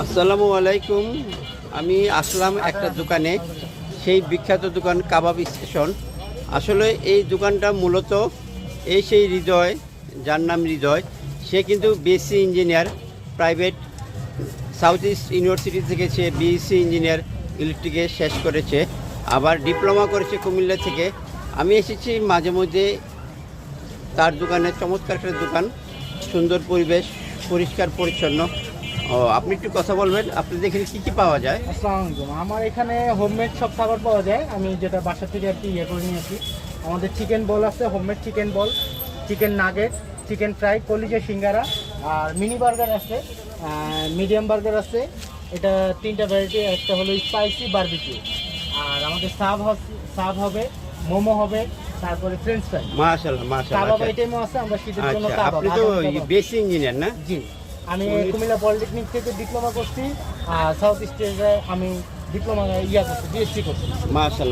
আসসালামু আলাইকুম। আমি আসলাম একটা দোকানে, সেই বিখ্যাত দোকান কাবাব স্টেশন। আসলে এই দোকানটা মূলত সেই হৃদয়, যার নাম হৃদয়, সে কিন্তু BSc engineer, private south east university থেকে সে বিএসসি ইঞ্জিনিয়ার ইলেকট্রিকে শেষ করেছে, আবার ডিপ্লোমা করেছে কুমিল্লা থেকে। আমি এসেছি মাঝে মধ্যে তার দোকানে, চমৎকার একটা দোকান, সুন্দর পরিবেশ, পরিষ্কার পরিচ্ছন্ন। আপনি একটু কথা বলবেন, আপনাদের এখানে কী কী পাওয়া যায়? আসসালামু আলাইকুম। আমার এখানে হোমমেড সব খাবার পাওয়া যায়। আমি যেটা বাসা থেকে আর কি করে নিয়েছি। আমাদের চিকেন বল আছে, হোমমেড চিকেন বল, চিকেন নাগেট, চিকেন ফ্রাই, কলিজা সিঙ্গারা, আর মিনি বার্গার আছে, মিডিয়াম বার্গার আছে। এটা তিনটা ভ্যারাইটি। একটা হলো স্পাইসি বারবিকিউ, আর আমাদের সাব হবে, মোমো হবে, তারপরে ফ্রেঞ্চ ফ্রাই, মাশাআল্লাহ মাশাআল্লাহ। কাবাব আচ্ছা আইটেমও আছে। আমরা শীতের জন্য আচ্ছা, কাবাব। আপনি তো বেসিক ইঞ্জিনিয়ার না? জি, আমি কুমিল্লা পলিটেকনিক থেকে ডিপ্লোমা করছি, আর সাউথ ইস্টে আমি ডিপ্লোমা করছি, বিএসসি করছি। মাশাআল্লাহ।